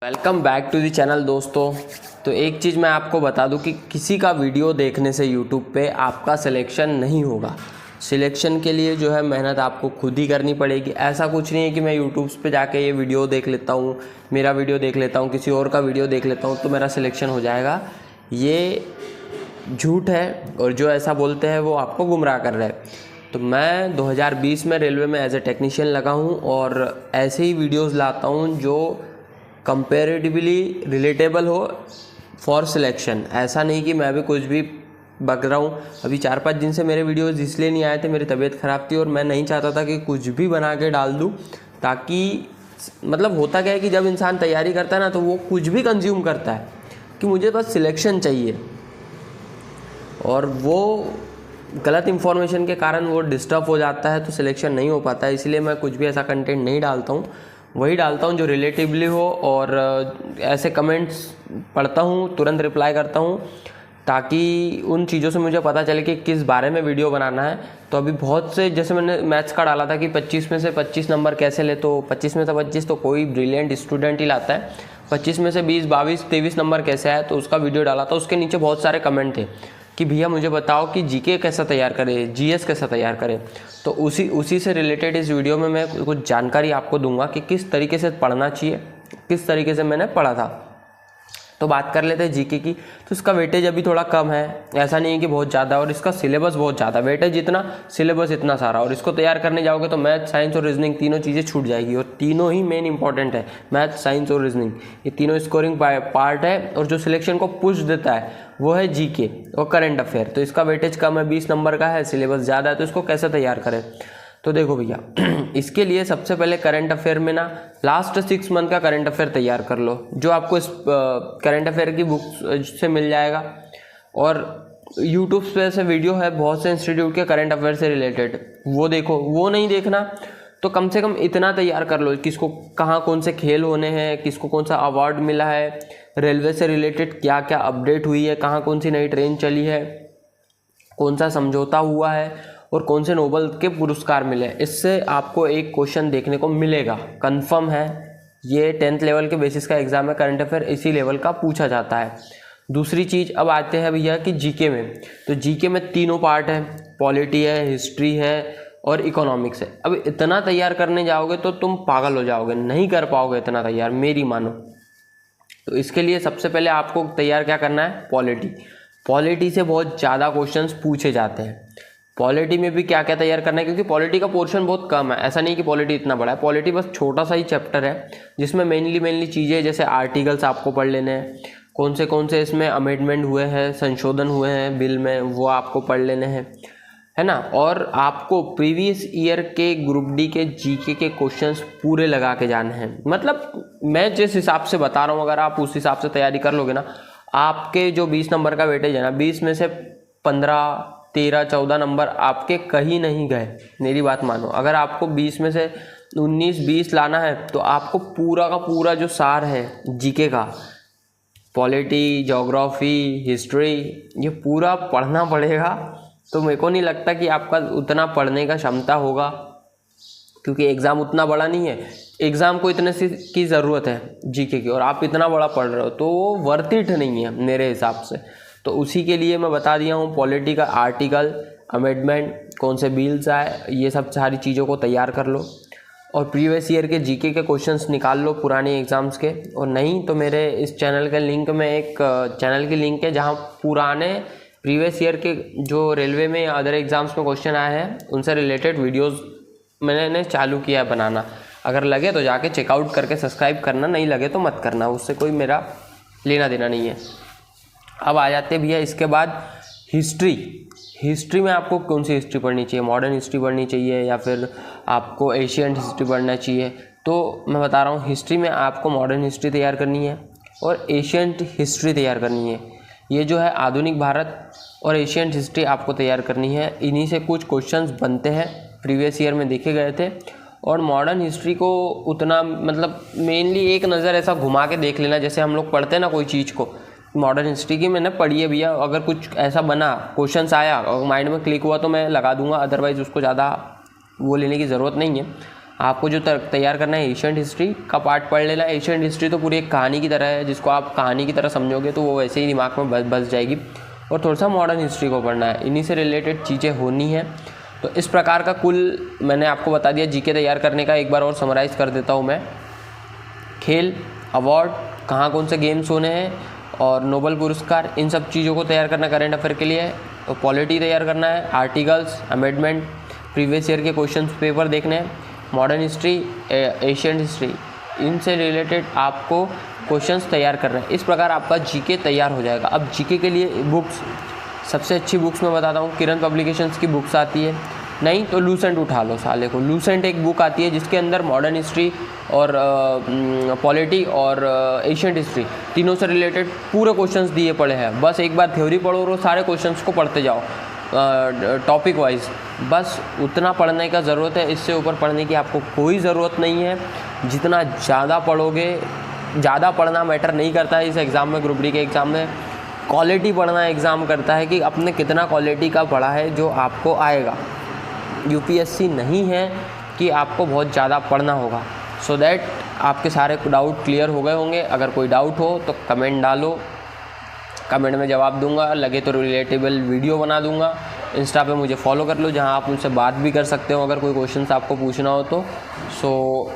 Welcome back to the channel दोस्तों। तो एक चीज़ मैं आपको बता दूं कि किसी का वीडियो देखने से यूट्यूब पे आपका सिलेक्शन नहीं होगा। सिलेक्शन के लिए जो है मेहनत आपको खुद ही करनी पड़ेगी। ऐसा कुछ नहीं है कि मैं यूट्यूब पे जाके ये वीडियो देख लेता हूँ, मेरा वीडियो देख लेता हूँ, किसी और का वीडियो देख लेता हूँ तो मेरा सिलेक्शन हो जाएगा। ये झूठ है और जो ऐसा बोलते हैं वो आपको गुमराह कर रहे हैं। तो मैं 2020 में रेलवे में एज ए टेक्नीशियन लगा हूँ और ऐसे ही वीडियोज़ लाता हूँ जो कंपेरेटिवली रिलेटेबल हो फॉर सिलेक्शन। ऐसा नहीं कि मैं भी कुछ भी बक रहा हूँ। अभी 4-5 दिन से मेरे वीडियोस इसलिए नहीं आए थे, मेरी तबीयत ख़राब थी और मैं नहीं चाहता था कि कुछ भी बना के डाल दूँ, ताकि मतलब होता क्या है कि जब इंसान तैयारी करता है ना तो वो कुछ भी कंज्यूम करता है कि मुझे बस सिलेक्शन चाहिए, और वो गलत इन्फॉर्मेशन के कारण वो डिस्टर्ब हो जाता है तो सिलेक्शन नहीं हो पाता है। इसलिए मैं कुछ भी ऐसा कंटेंट नहीं डालता हूँ, वही डालता हूँ जो रिलेटिवली हो। और ऐसे कमेंट्स पढ़ता हूँ, तुरंत रिप्लाई करता हूँ, ताकि उन चीज़ों से मुझे पता चले कि किस बारे में वीडियो बनाना है। तो अभी बहुत से, जैसे मैंने मैथ्स का डाला था कि 25 में से 25 नंबर कैसे ले, तो 25 में से 25 तो कोई ब्रिलियंट स्टूडेंट ही लाता है। 25 में से 20, 22, 23 नंबर कैसे आए, तो उसका वीडियो डाला था। उसके नीचे बहुत सारे कमेंट थे कि भैया मुझे बताओ कि जीके कैसा तैयार करें, जीएस कैसा तैयार करें। तो उसी से रिलेटेड इस वीडियो में मैं कुछ जानकारी आपको दूंगा कि किस तरीके से पढ़ना चाहिए, किस तरीके से मैंने पढ़ा था। तो बात कर लेते हैं जीके की। तो इसका वेटेज अभी थोड़ा कम है, ऐसा नहीं है कि बहुत ज़्यादा, और इसका सिलेबस बहुत ज़्यादा। वेटेज इतना, सिलेबस इतना सारा, और इसको तैयार करने जाओगे तो मैथ, साइंस और रीजनिंग तीनों चीज़ें छूट जाएगी। और तीनों ही मेन इंपॉर्टेंट है, मैथ, साइंस और रीजनिंग, ये तीनों स्कोरिंग पार्ट है। और जो सिलेक्शन को पुश देता है वो है जीके और करंट अफेयर। तो इसका वेटेज कम है, 20 नंबर का है, सिलेबस ज़्यादा है। तो इसको कैसे तैयार करें? तो देखो भैया, इसके लिए सबसे पहले करंट अफेयर में ना लास्ट 6 मंथ का करंट अफेयर तैयार कर लो, जो आपको इस करंट अफेयर की बुक्स से मिल जाएगा। और यूट्यूब पे ऐसे वीडियो है बहुत से इंस्टीट्यूट के करंट अफेयर से रिलेटेड, वो देखो। वो नहीं देखना तो कम से कम इतना तैयार कर लो, किसको कहाँ कौन से खेल होने हैं, किसको कौन सा अवार्ड मिला है, रेलवे से रिलेटेड क्या क्या अपडेट हुई है, कहाँ कौन सी नई ट्रेन चली है, कौन सा समझौता हुआ है, और कौन से नोबल के पुरस्कार मिले। इससे आपको एक क्वेश्चन देखने को मिलेगा, कंफर्म है। ये 10th लेवल के बेसिस का एग्जाम है, करंट अफेयर इसी लेवल का पूछा जाता है। दूसरी चीज़, अब आते हैं भैया कि जीके में। तो जीके में तीनों पार्ट है, पॉलिटी है, हिस्ट्री है और इकोनॉमिक्स है। अब इतना तैयार करने जाओगे तो तुम पागल हो जाओगे, नहीं कर पाओगे इतना तैयार, मेरी मानो। तो इसके लिए सबसे पहले आपको तैयार क्या करना है? पॉलिटी। पॉलिटी से बहुत ज़्यादा क्वेश्चंस पूछे जाते हैं। पॉलिटी में भी क्या क्या तैयार करना है, क्योंकि पॉलिटी का पोर्शन बहुत कम है। ऐसा नहीं कि पॉलिटी इतना बड़ा है, पॉलिटी बस छोटा सा ही चैप्टर है, जिसमें मेनली चीज़ें जैसे आर्टिकल्स आपको पढ़ लेने हैं, कौन से इसमें अमेंडमेंट हुए हैं, संशोधन हुए हैं बिल में, वो आपको पढ़ लेने हैं, है ना। और आपको प्रीवियस ईयर के ग्रुप डी के जीके के क्वेश्चंस पूरे लगा के जाने हैं। मतलब मैं जिस हिसाब से बता रहा हूँ, अगर आप उस हिसाब से तैयारी कर लोगे ना, आपके जो 20 नंबर का वेटेज है ना, 20 में से 15, 13, 14 नंबर आपके कहीं नहीं गए, मेरी बात मानो। अगर आपको 20 में से 19, 20 लाना है तो आपको पूरा का पूरा जो सार है जीके का, पॉलिटी, ज्योग्राफी, हिस्ट्री, ये पूरा पढ़ना पड़ेगा। तो मेरे को नहीं लगता कि आपका उतना पढ़ने का क्षमता होगा, क्योंकि एग्ज़ाम उतना बड़ा नहीं है। एग्ज़ाम को इतने की ज़रूरत है जीके की, और आप इतना बड़ा पढ़ रहे हो तो वो वर्थ इट नहीं है मेरे हिसाब से। तो उसी के लिए मैं बता दिया हूँ, पॉलिटी का आर्टिकल, अमेंडमेंट, कौन से बिल्स आए, ये सब सारी चीज़ों को तैयार कर लो। और प्रीवियस ईयर के जीके के क्वेश्चंस निकाल लो पुराने एग्ज़ाम्स के। और नहीं तो मेरे इस चैनल के लिंक में एक चैनल की लिंक है, जहाँ पुराने प्रीवियस ईयर के जो रेलवे में या अदर एग्ज़ाम्स में क्वेश्चन आए हैं उनसे रिलेटेड वीडियोज़ मैंने चालू किया है बनाना। अगर लगे तो जाके चेकआउट करके सब्सक्राइब करना, नहीं लगे तो मत करना, उससे कोई मेरा लेना देना नहीं है। अब आ जाते हैं भैया इसके बाद हिस्ट्री। हिस्ट्री में आपको कौन सी हिस्ट्री पढ़नी चाहिए? मॉडर्न हिस्ट्री पढ़नी चाहिए या फिर आपको एशियंट हिस्ट्री पढ़ना चाहिए? तो मैं बता रहा हूँ, हिस्ट्री में आपको मॉडर्न हिस्ट्री तैयार करनी है और एशियंट हिस्ट्री तैयार करनी है। ये जो है आधुनिक भारत और एशियंट हिस्ट्री आपको तैयार करनी है। इन्हीं से कुछ क्वेश्चंस बनते हैं, प्रीवियस ईयर में देखे गए थे। और मॉडर्न हिस्ट्री को उतना, मतलब मेनली एक नज़र ऐसा घुमा के देख लेना, जैसे हम लोग पढ़ते हैं ना कोई चीज़ को। मॉडर्न हिस्ट्री की मैंने पढ़ी है भैया, अगर कुछ ऐसा बना, क्वेश्चंस आया और माइंड में क्लिक हुआ तो मैं लगा दूंगा, अदरवाइज़ उसको ज़्यादा वो लेने की ज़रूरत नहीं है। आपको जो तैयार करना है एशियंट हिस्ट्री का पार्ट पढ़ लेना। एशियंट हिस्ट्री तो पूरी एक कहानी की तरह है, जिसको आप कहानी की तरह समझोगे तो वो वैसे ही दिमाग में बस जाएगी। और थोड़ा सा मॉडर्न हिस्ट्री को पढ़ना है, इन्हीं से रिलेटेड चीज़ें होनी है। तो इस प्रकार का कुल मैंने आपको बता दिया जीके तैयार करने का। एक बार और समराइज़ कर देता हूँ मैं। खेल, अवार्ड, कहाँ कौन से गेम्स होने हैं और नोबेल पुरस्कार, इन सब चीज़ों को तैयार करना करेंट अफेयर के लिए है। तो पॉलिटी तैयार करना है, आर्टिकल्स, अमेंडमेंट, प्रीवियस ईयर के क्वेश्चन पेपर देखने हैं, मॉडर्न हिस्ट्री, एशियन हिस्ट्री, इनसे रिलेटेड आपको क्वेश्चंस तैयार करना है। इस प्रकार आपका जीके तैयार हो जाएगा। अब जीके के लिए बुक्स, सबसे अच्छी बुक्स मैं बताता हूँ, किरण पब्लिकेशंस की बुक्स आती है, नहीं तो लूसेंट उठा लो साले को। लूसेंट एक बुक आती है जिसके अंदर मॉडर्न हिस्ट्री और पॉलिटी और एशियंट हिस्ट्री तीनों से रिलेटेड पूरे क्वेश्चंस दिए पड़े हैं। बस एक बार थ्योरी पढ़ो और सारे क्वेश्चंस को पढ़ते जाओ टॉपिक वाइज। बस उतना पढ़ने का ज़रूरत है, इससे ऊपर पढ़ने की आपको कोई ज़रूरत नहीं है। जितना ज़्यादा पढ़ोगे, ज़्यादा पढ़ना मैटर नहीं करता है इस एग्ज़ाम में, ग्रुप डी के एग्ज़ाम में। क्वालिटी पढ़ना एग्ज़ाम करता है कि आपने कितना क्वालिटी का पढ़ा है जो आपको आएगा। यूपीएससी नहीं है कि आपको बहुत ज़्यादा पढ़ना होगा। सो दैट आपके सारे डाउट क्लियर हो गए होंगे। अगर कोई डाउट हो तो कमेंट डालो, कमेंट में जवाब दूंगा, लगे तो रिलेटेबल वीडियो बना दूंगा। इंस्टा पे मुझे फॉलो कर लो, जहां आप मुझसे बात भी कर सकते हो अगर कोई क्वेश्चंस आपको पूछना हो तो।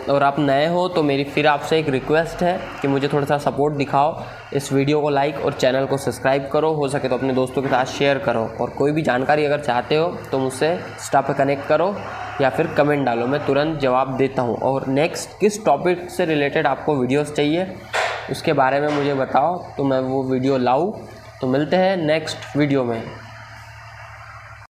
और आप नए हो तो मेरी फिर आपसे एक रिक्वेस्ट है कि मुझे थोड़ा सा सपोर्ट दिखाओ, इस वीडियो को लाइक और चैनल को सब्सक्राइब करो, हो सके तो अपने दोस्तों के साथ शेयर करो। और कोई भी जानकारी अगर चाहते हो तो मुझसे इंस्टा पे कनेक्ट करो या फिर कमेंट डालो, मैं तुरंत जवाब देता हूँ। और नेक्स्ट किस टॉपिक से रिलेटेड आपको वीडियोज़ चाहिए उसके बारे में मुझे बताओ तो मैं वो वीडियो लाऊँ। तो मिलते हैं नेक्स्ट वीडियो में।